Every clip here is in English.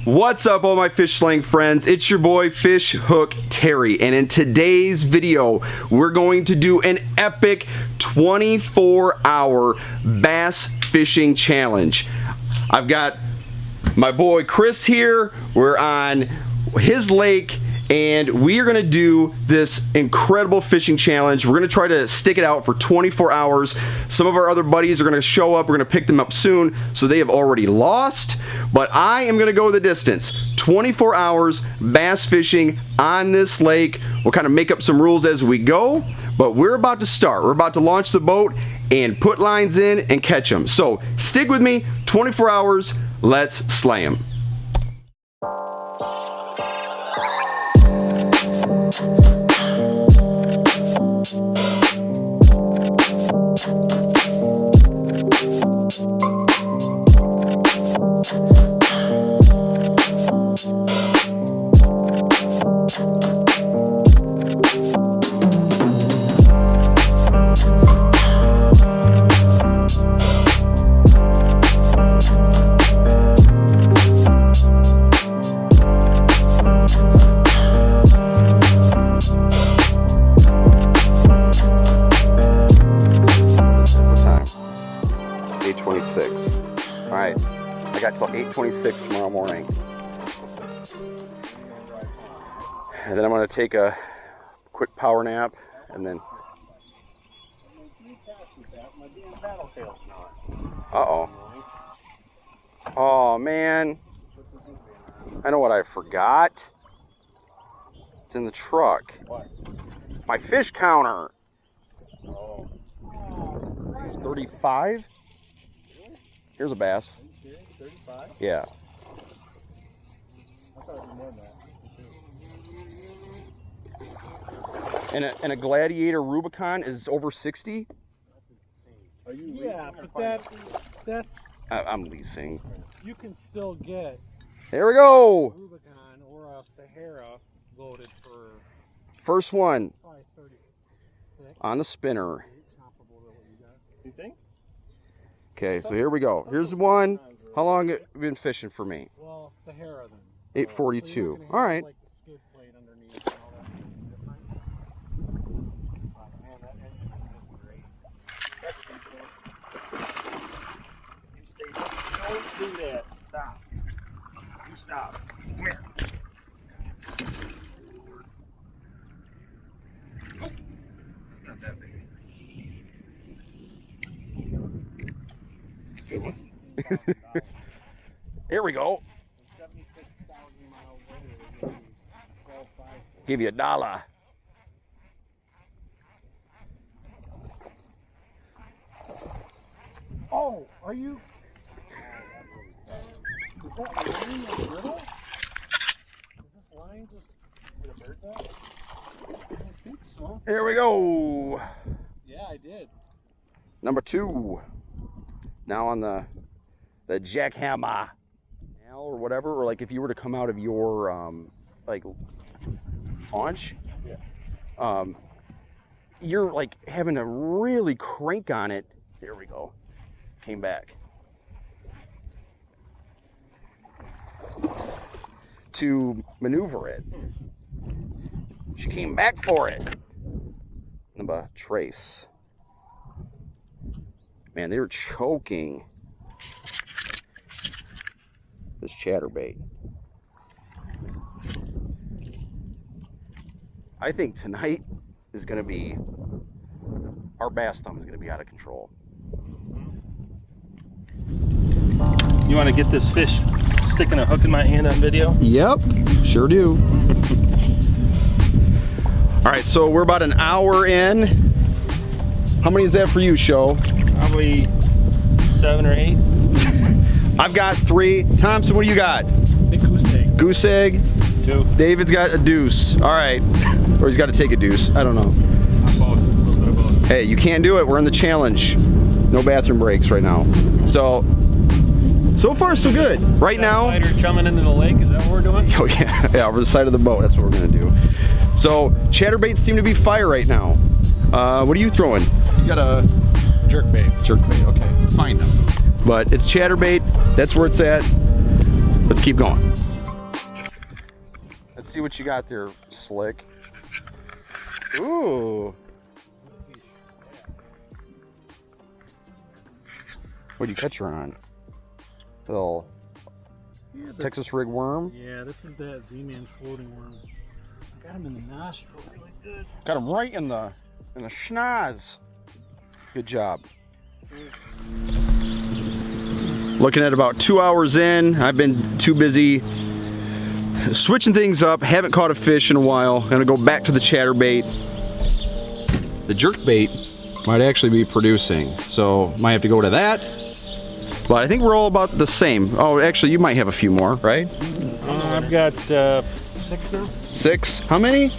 What's up, all my fish slaying friends? It's your boy Fishhook Terry, and in today's video we're going to do an epic 24-hour bass fishing challenge. I've got my boy Chris here. We're on his lake and we are gonna do this incredible fishing challenge. We're gonna try to stick it out for 24 hours. Some of our other buddies are gonna show up. We're gonna pick them up soon, so they have already lost. But I am gonna go the distance. 24 hours bass fishing on this lake. We'll kind of make up some rules as we go, but we're about to start. We're about to launch the boat and put lines in and catch them. So stick with me, 24 hours, let's slay them. Alright, I got till 8:26 tomorrow morning. And then I'm going to take a quick power nap and then... Uh-oh. Oh, man. I know what I forgot. It's in the truck. What? My fish counter. Oh. It's 35? Here's a bass. 35? Yeah. I thought it'd be more than that. And a Gladiator Rubicon is over 60? Are you yeah, but that's I'm leasing. you can still get There we go. Rubicon or a Sahara loaded for First one probably 36. on the spinner. Comparable to what you got. You think? Okay, so here we go. Here's one. How long have you been fishing for me? Well, Sahara then. 842. All right. Like the skid plate underneath and all that different. Man, that engine is just great. You stay. Don't do that. Stop. You stop. Come here. Oh. It's not that big. Good one. Here we go. 76,000 miles later, it'll be 12.5. Give you $1. Oh, are you? Is that line a brittle? Is this line just did it hurt that? I don't think so. Here we go. Yeah, I did. Number 2. Now on the jackhammer or whatever, or like if you were to come out of your like launch, Yeah. You're like having to really crank on it. There we go. Came back. To maneuver it. She came back for it. Number trace. Man, they were choking this chatterbait. I think tonight is going to be, our bass thumb is going to be out of control. You want to get this fish sticking a hook in my hand on video? Yep, sure do. All right, so we're about an hour in. How many is that for you, Show? Probably 7 or 8. I've got 3. Thompson, what do you got? Big goose egg. Goose egg. 2. David's got a deuce. All right. Or he's got to take a deuce. I don't know. Both. A little bit of both. Hey, you can't do it. We're in the challenge. No bathroom breaks right now. So far so good. Right now. Spider chumming into the lake. Is that what we're doing? Oh yeah, yeah, over the side of the boat. That's what we're gonna do. So chatterbaits seem to be fire right now. What are you throwing? You got a jerkbait. Jerkbait. Okay. Find them. But it's chatterbait. That's where it's at. Let's keep going. see what you got there, Slick. Ooh. What did you catch her on? Little Texas rig worm. Yeah, this is that Z-Man floating worm. I got him in the nostril really good. Got him right in the schnoz. Good job. Looking at about 2 hours in. I've been too busy switching things up. Haven't caught a fish in a while. Gonna go back to the chatterbait. The jerkbait might actually be producing, so might have to go to that. But I think we're all about the same. Oh, actually, you might have a few more, right? I've got 6 now. 6? How many?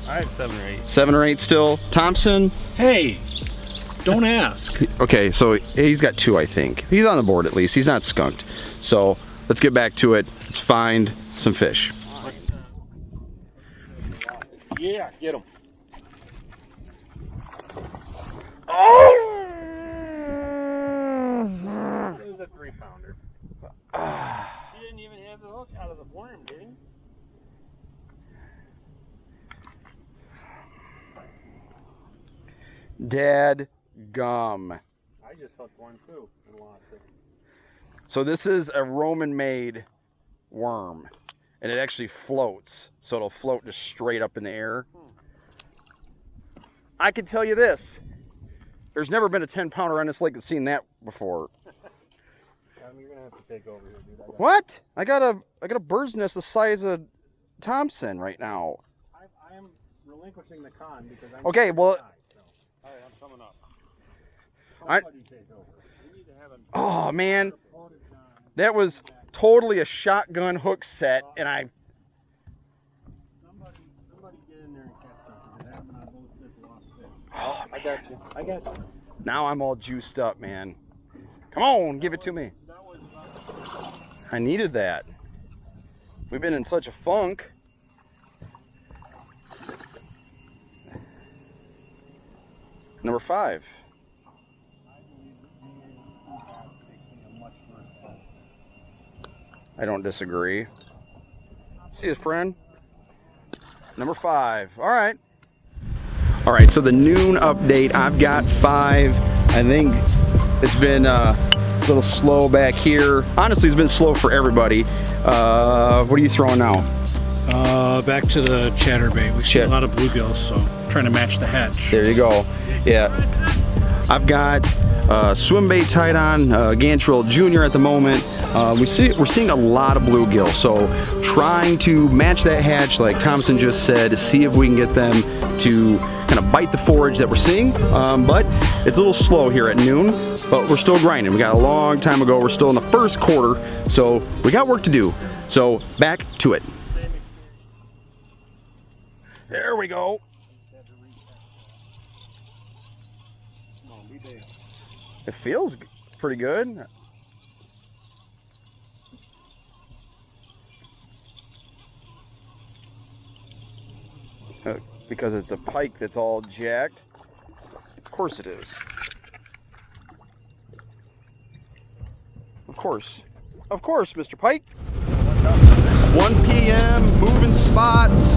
I have 7 or 8. 7 or 8 still. Thompson? Hey, don't ask. Okay, so he's got 2, I think. He's on the board at least. He's not skunked. So let's get back to it. Let's find some fish. Yeah, get him. Oh! It was a 3-pounder. He didn't even have the hook out of the worm, did he? Dad gum. I just hooked one too and lost it. So this is a Roman-made worm, and it actually floats. So it'll float just straight up in the air. I can tell you this. There's never been a 10-pounder on this lake that's seen that before. You're gonna have to take over here, dude. What? I got a bird's nest the size of Thompson right now. I am relinquishing the con because I'm Okay, well, All right, I'm coming up. somebody take over. We need to have him. oh man, that was totally a shotgun hook set, and Somebody get in there and catch something. It happened on both fish lost fish. oh, I got you. I got you. now I'm all juiced up, man. Come on, give it to me. I needed that. We've been in such a funk. Number 5. I don't disagree. See his friend? Number 5. All right. All right, so the noon update, I've got 5. I think it's been a little slow back here. Honestly, it's been slow for everybody. What are you throwing now? Back to the chatterbait. We see a lot of bluegills, so trying to match the hatch. There you go. Yeah. I've got Swimbait tied on, Gantarel Jr. at the moment. We're seeing a lot of bluegill, so trying to match that hatch, like Thompson just said, to see if we can get them to kind of bite the forage that we're seeing. But it's a little slow here at noon, but we're still grinding. We got a long time ago. We're still in the first quarter, so we got work to do. So back to it. There we go. It feels pretty good. Because it's a pike that's all jacked. Of course it is. Of course. Of course, Mr. Pike. 1 p.m., moving spots.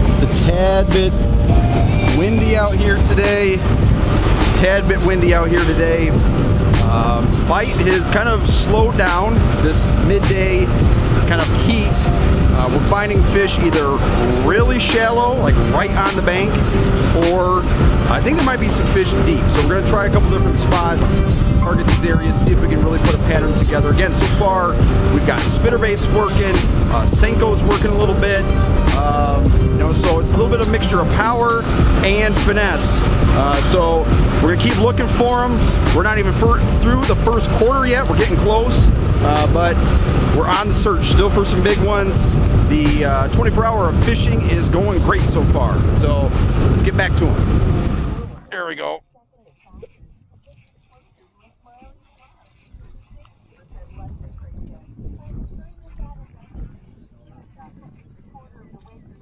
It's a tad bit windy out here today. Bite has kind of slowed down this midday kind of heat. We're finding fish either really shallow, like right on the bank, or I think there might be some fish deep. So we're going to try a couple different spots, target these areas, see if we can really put a pattern together. Again, so far we've got spinnerbaits working, Senko's working a little bit. So it's a little bit of mixture of power and finesse. So we're gonna keep looking for them. We're not even through the first quarter yet. We're getting close, but we're on the search still for some big ones. The 24-hour of fishing is going great so far. So let's get back to them. There we go.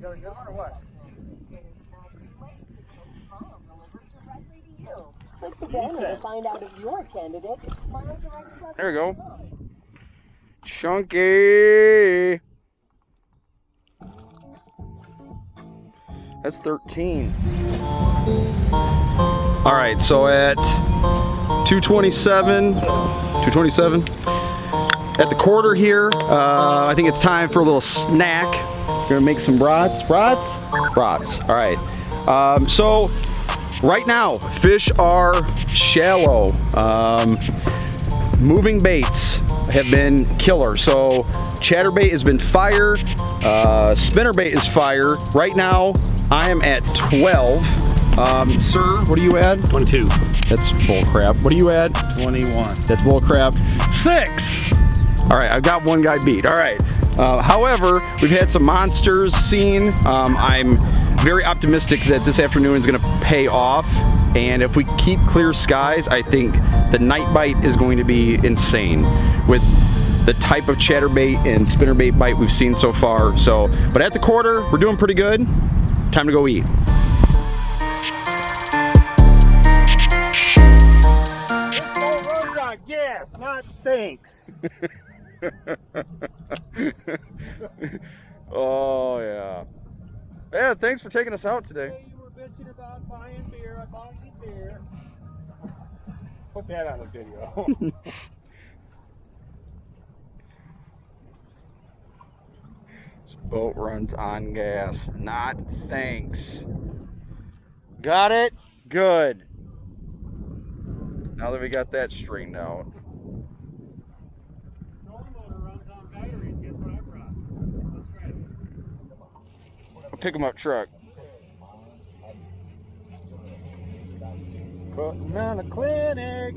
Got a good one or what? Click the banner to find out if your candidate is smiling directly. There we go. Chunky. That's 13. All right, so at 227 at the quarter here, I think it's time for a little snack. Gonna make some brats. All right. So right now, fish are shallow. Moving baits have been killer. So chatterbait has been fire. Spinnerbait is fire. Right now, I am at 12. Sir, what do you add? 22. That's bull crap. What do you add? 21. That's bull crap. 6. All right, I've got one guy beat. All right. However, we've had some monsters seen. I'm very optimistic that this afternoon is going to pay off. And if we keep clear skies, I think the night bite is going to be insane with the type of chatterbait and spinnerbait bite we've seen so far. So, but at the quarter, we're doing pretty good. Time to go eat. Yes, not thanks. Oh yeah. Yeah, thanks for taking us out today. You were bitching about buying beer. I bought you beer. Put that on the video. This boat runs on gas. Not thanks. Got it? Good. Now that we got that straightened out. I'll pick them up truck. Putting on a clinic.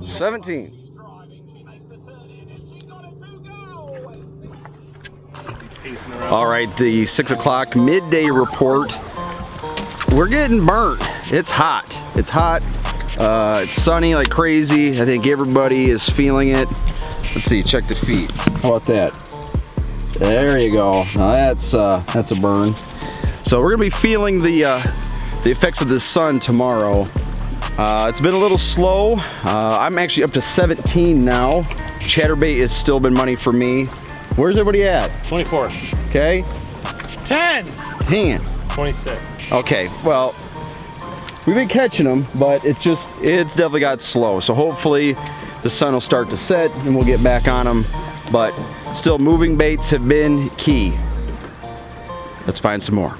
$17. 17. All right, the 6 o'clock midday report. We're getting burnt. It's hot. It's hot. It's sunny like crazy. I think everybody is feeling it. Let's see. Check the feet. How about that? There you go. Now that's a burn. So we're gonna be feeling the effects of the sun tomorrow. It's been a little slow. I'm actually up to 17 now. Chatterbait has still been money for me. Where's everybody at? 24. Okay. 10. 10. 26. Okay, well, we've been catching them, but it's definitely got slow. So hopefully the sun will start to set and we'll get back on them. But still, moving baits have been key. Let's find some more.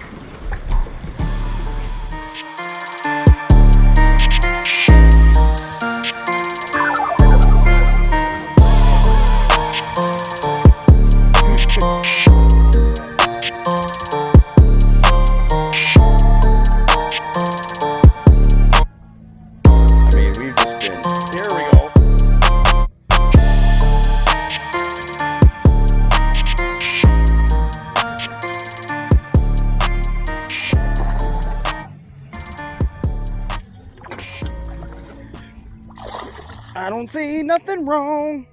I don't see nothing wrong.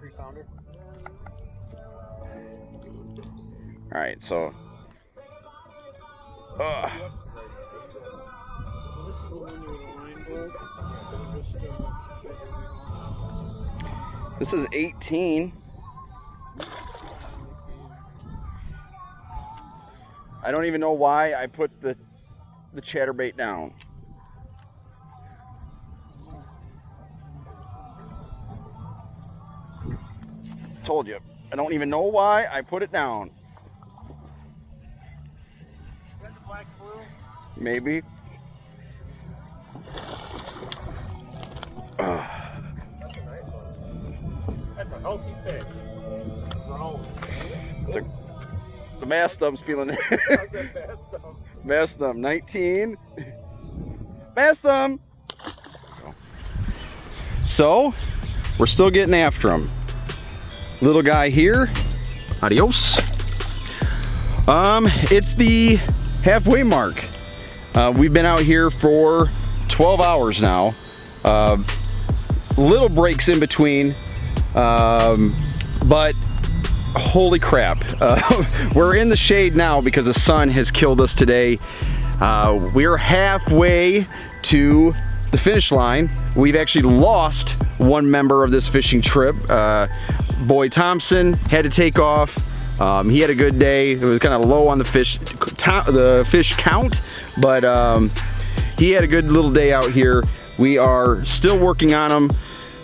3-pounder. All right, so. This is the one where the line broke. This is 18. I don't even know why I put the chatterbait down. Told you. I don't even know why I put it down. Is that the black blue? Maybe. That's a nice one. That's a healthy fish. Grown. The mass thumb's feeling it. How's that bass thumb? Mass thumb, 19. Mass thumb. So, we're still getting after them. Little guy here. Adios. It's the halfway mark. We've been out here for 12 hours now. little breaks in between, but holy crap. We're in the shade now because the sun has killed us today. We're halfway to the finish line. We've actually lost one member of this fishing trip. Boy Thompson had to take off. He had a good day. It was kind of low on the fish count, but he had a good little day out here. We are still working on them.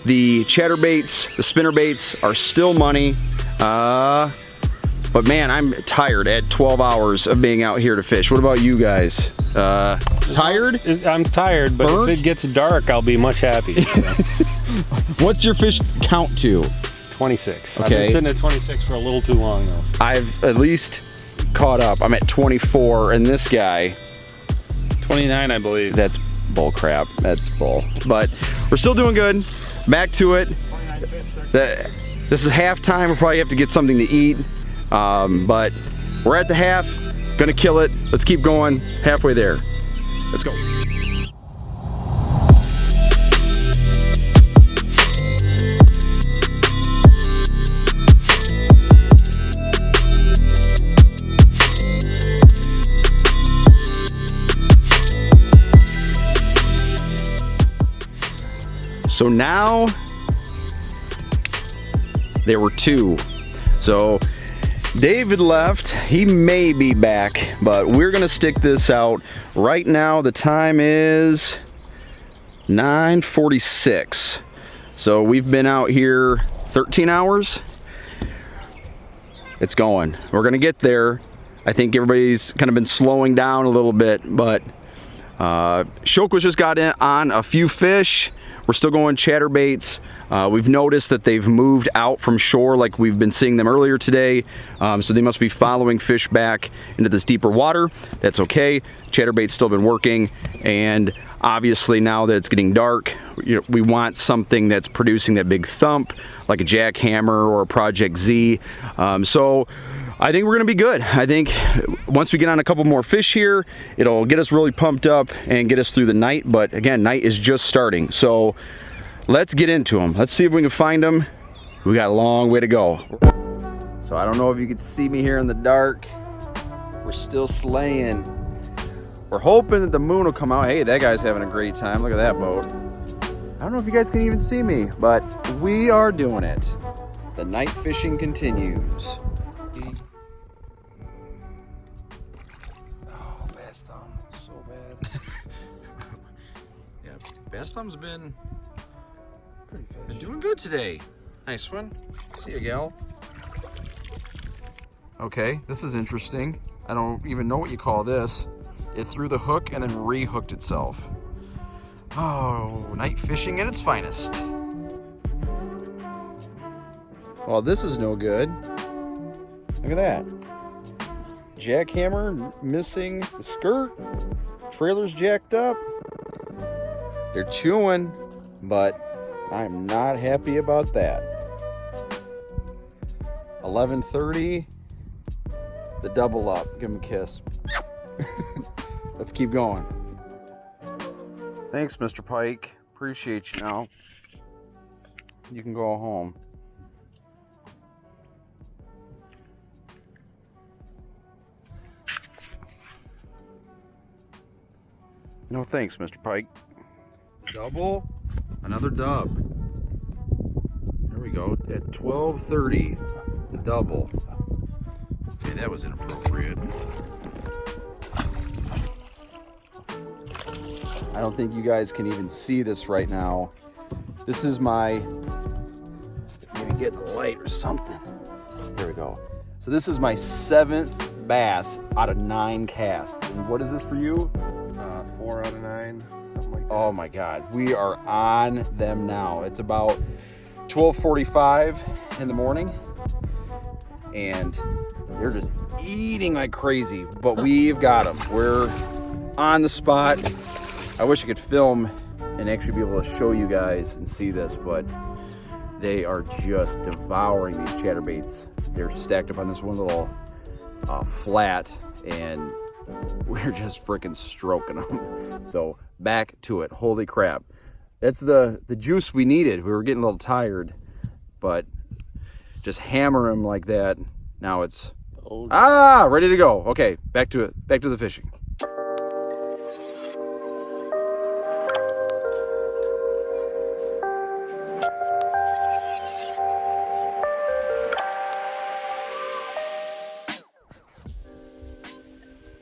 The chatterbaits, the spinnerbaits are still money. But man, I'm tired at 12 hours of being out here to fish. What about you guys? Tired? I'm tired, but Burnt? if it gets dark, I'll be much happier. What's your fish count to? 26. Okay. I've been sitting at 26 for a little too long though. I've at least caught up. I'm at 24, and this guy, 29, I believe. that's bull crap. That's bull. But we're still doing good. Back to it. This is halftime. We'll probably have to get something to eat. But we're at the half. Gonna kill it. Let's keep going. Halfway there. Let's go. So now there were two. So David left. He may be back, but we're gonna stick this out. Right now the time is 9:46. So we've been out here 13 hours. It's going. We're gonna get there. I think everybody's kind of been slowing down a little bit, but Shoke was just got in on a few fish. We're still going chatterbaits. We've noticed that they've moved out from shore like we've been seeing them earlier today. So they must be following fish back into this deeper water. That's okay. Chatterbait's still been working. And obviously now that it's getting dark, we want something that's producing that big thump, like a jackhammer or a Project Z. So I think we're gonna be good. I think once we get on a couple more fish here, it'll get us really pumped up and get us through the night. But again, night is just starting. So let's get into them. Let's see if we can find them. We got a long way to go. So I don't know if you can see me here in the dark. We're still slaying. We're hoping that the moon will come out. Hey, that guy's having a great time. Look at that boat. I don't know if you guys can even see me, but we are doing it. The night fishing continues. Bass Thumb's been doing good today. Nice one. See you, gal. Okay, this is interesting. I don't even know what you call this. It threw the hook and then re-hooked itself. Oh, night fishing at its finest. Well, this is no good. Look at that. Jackhammer missing the skirt. Trailer's jacked up. They're chewing, but I'm not happy about that. 11:30, the double up. Give him a kiss. Let's keep going. Thanks, Mr. Pike. Appreciate you now. You can go home. No thanks, Mr. Pike. Double, another dub. There we go, at 12:30, the double. Okay, that was inappropriate. I don't think you guys can even see this right now. This is my, maybe get the light or something. Here we go. So this is my 7th bass out of 9 casts. And what is this for you? 4 out of 9, something like that. Oh my God, we are on them now. It's about 12:45 in the morning and they're just eating like crazy, but we've got them. We're on the spot. I wish I could film and actually be able to show you guys and see this, but they are just devouring these chatterbaits. They're stacked up on this one little flat and we're just freaking stroking them. So back to it. Holy crap. That's the juice we needed. We were getting a little tired, but just hammer him like that. Now it's ready to go. Okay, back to it. Back to the fishing.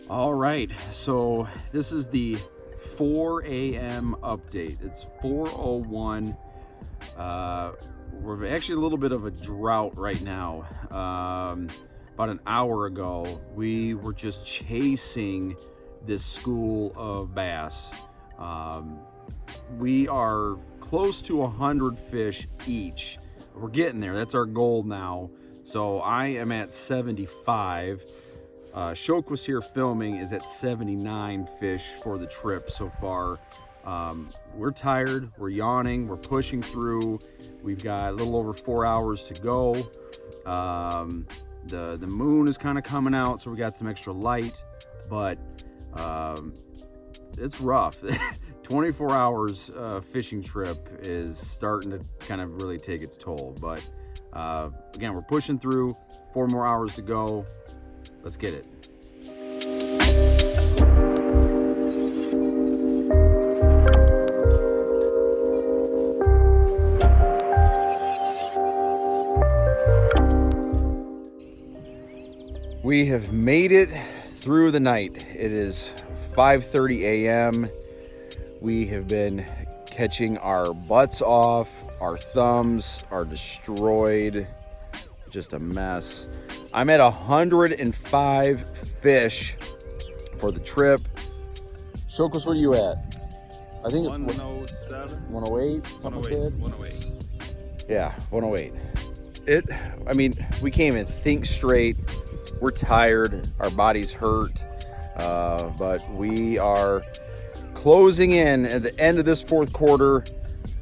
All right, so this is the 4 a.m. update. It's 4:01. We're actually a little bit of a drought right now. About an hour ago, we were just chasing this school of bass. We are close to 100 fish each. We're getting there. That's our goal now. So I am at 75. Shoke was here filming, is at 79 fish for the trip so far. We're tired, we're yawning, we're pushing through. We've got a little over 4 hours to go. The moon is kind of coming out, so we got some extra light, but it's rough. 24 hours fishing trip is starting to kind of really take its toll, but again, we're pushing through. 4 more hours to go. Let's get it. We have made it through the night. It is 5:30 a.m. We have been catching our butts off. Our thumbs are destroyed. Just a mess. I'm at 105 fish for the trip. Shokos, what are you at? I think 107. 108, something like that. 108. Yeah, 108. I mean, we can't even think straight. We're tired. Our bodies hurt. But we are closing in at the end of this fourth quarter,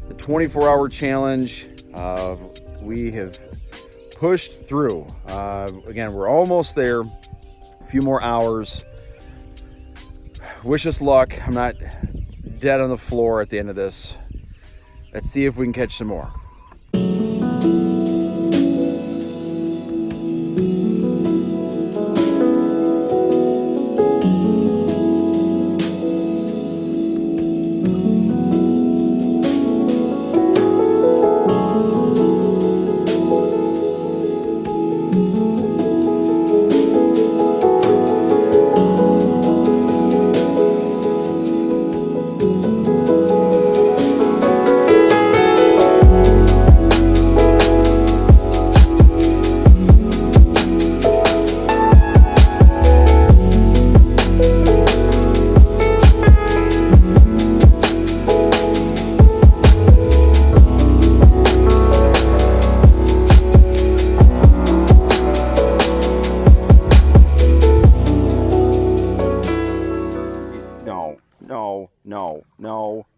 the 24-hour challenge. We have pushed through. Again, we're almost there. A few more hours. Wish us luck. I'm not dead on the floor at the end of this. Let's see if we can catch some more.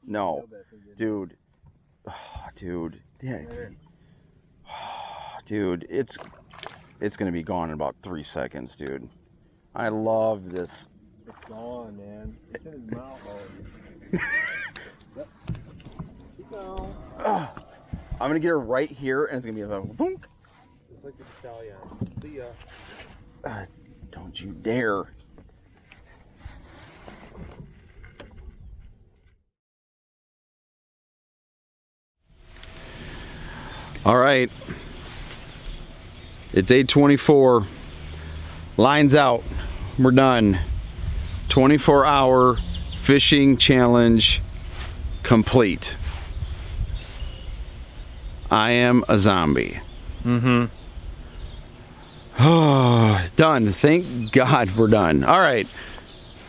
No. Dude. Oh, dude. Yeah. Dude, it's gonna be gone in about 3 seconds, dude. I love this. It's gone, man. It's in his mouth already. Yep. Keep going. I'm gonna get her right here, and it's gonna be a boonk. It's like a stallion. See ya. Don't you dare. All right, it's 8:24. Lines out. We're done. 24-hour fishing challenge complete. I am a zombie. Mm-hmm. Oh, done. Thank God we're done. All right,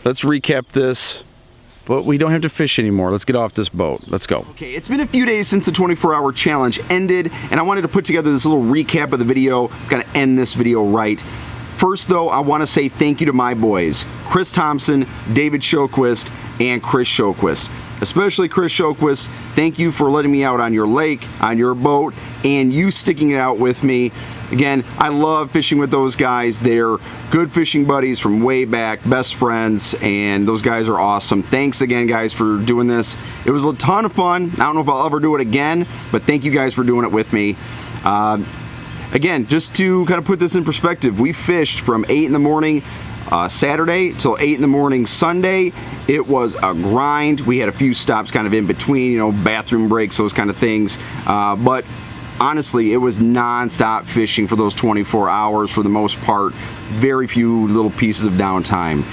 let's recap this. But we don't have to fish anymore. Let's get off this boat. Let's go. Okay, it's been a few days since the 24-hour challenge ended, and I wanted to put together this little recap of the video. Gotta end this video right. First, though, I want to say thank you to my boys, Chris Thompson, David Shoquist, and Chris Shoquist. especially Chris Shoquist, thank you for letting me out on your lake, on your boat, and you sticking it out with me. Again, I love fishing with those guys. They're good fishing buddies from way back, best friends, and those guys are awesome. Thanks again, guys, for doing this. It was a ton of fun. I don't know if I'll ever do it again, but thank you guys for doing it with me. Again, just to kind of put this in perspective, we fished from 8 in the morning Saturday till 8 in the morning Sunday. It was a grind. We had a few stops kind of in between, you know, bathroom breaks, those kind of things, but honestly, it was non-stop fishing for those 24 hours for the most part. Very few little pieces of downtime.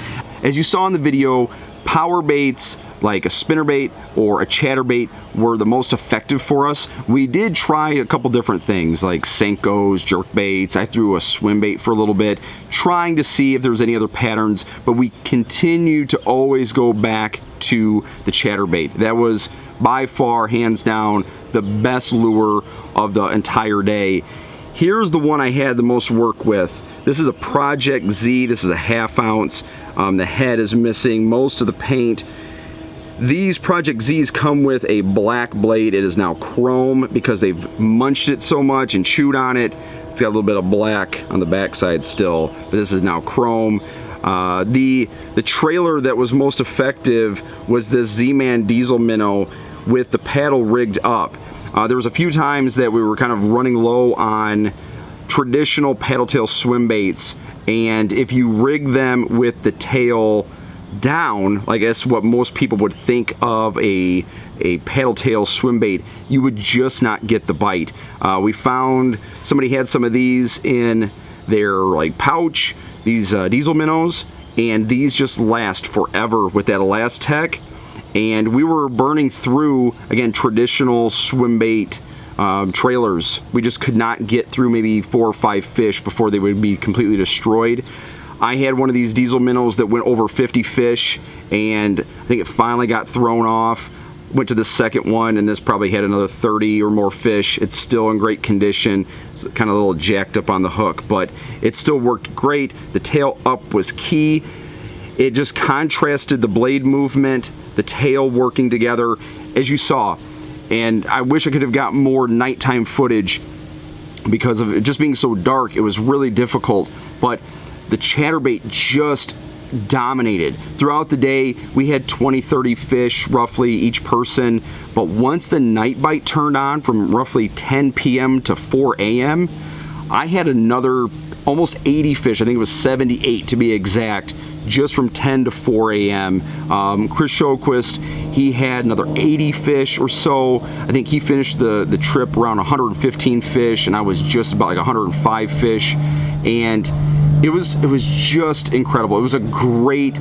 As you saw in the video, power baits like a spinnerbait or a chatterbait were the most effective for us. We did try a couple different things like Senkos, jerkbaits. I threw a Swimbait for a little bit, trying to see if there was any other patterns, but we continue to always go back to the chatterbait. That was by far, hands down, the best lure of the entire day. Here's the one I had the most work with. This is a Project Z. This is a 1/2 ounce. The head is missing most of the paint. These Project Z's come with a black blade. It is now chrome because they've munched it so much and chewed on it. It's got a little bit of black on the backside still, but this is now chrome. The trailer that was most effective was this Z-Man DieZel minnow with the paddle rigged up. There was a few times that we were kind of running low on traditional paddle tail swim baits, and if you rig them with the tail down, I guess what most people would think of a paddle tail swim bait, you would just not get the bite. We found somebody had some of these in their like pouch, these DieZel minnows, and these just last forever with that Elastec. And we were burning through, again, traditional swim bait trailers. We just could not get through maybe 4 or 5 fish before they would be completely destroyed. I had one of these DieZel minnows that went over 50 fish, and I think it finally got thrown off. Went to the second one, and this probably had another 30 or more fish. It's still in great condition. It's kind of a little jacked up on the hook, but it still worked great. The tail up was key. It just contrasted the blade movement, the tail working together, as you saw. And I wish I could have got more nighttime footage because of it just being so dark. It was really difficult, but the chatterbait just dominated. Throughout the day, we had 20-30 fish roughly each person, but once the night bite turned on from roughly 10 p.m. to 4 a.m., I had another almost 80 fish. I think it was 78 to be exact, just from 10 to 4 a.m. Chris Shoquist, he had another 80 fish or so. I think he finished the trip around 115 fish, and I was just about like 105 fish, and it was just incredible. It was a great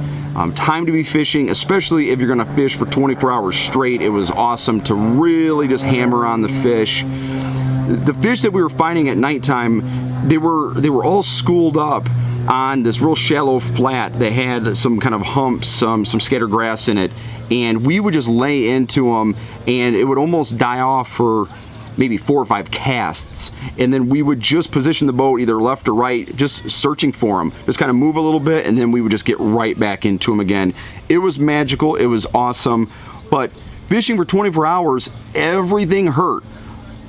time to be fishing, especially if you're gonna fish for 24 hours straight. It was awesome to really just hammer on the fish. The fish that we were finding at nighttime, they were all schooled up on this real shallow flat. They had some kind of humps, some scatter grass in it, and we would just lay into them, and it would almost die off for maybe 4 or 5 casts, and then we would just position the boat either left or right, just searching for them, just kind of move a little bit, and then we would just get right back into them again. It was magical. It was awesome. But fishing for 24 hours, everything hurt.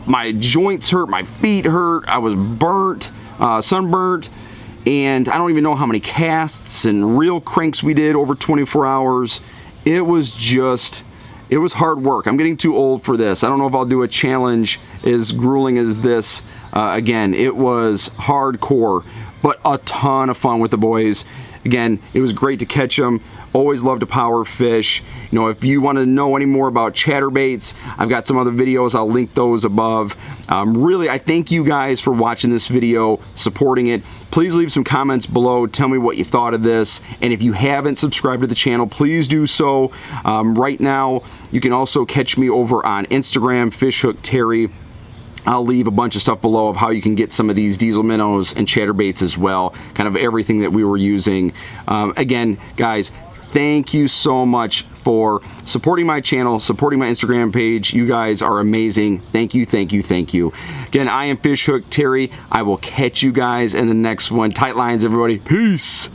My joints hurt, my feet hurt, I was burnt, sunburnt, and I don't even know how many casts and reel cranks we did over 24 hours. It was hard work. I'm getting too old for this. I don't know if I'll do a challenge as grueling as this again. It was hardcore, but a ton of fun with the boys. Again, it was great to catch them. Always love to power fish. You know, if you want to know any more about chatterbaits, I've got some other videos. I'll link those above. Really, I thank you guys for watching this video, supporting it. Please leave some comments below. Tell me what you thought of this. And if you haven't subscribed to the channel, please do so. Right now, you can also catch me over on Instagram, Fishhook Terry. I'll leave a bunch of stuff below of how you can get some of these DieZel minnows and chatterbaits as well, kind of everything that we were using. Again, guys, thank you so much for supporting my channel, supporting my Instagram page. You guys are amazing. Thank you, thank you, thank you. Again, I am Fishhook Terry. I will catch you guys in the next one. Tight lines, everybody. Peace.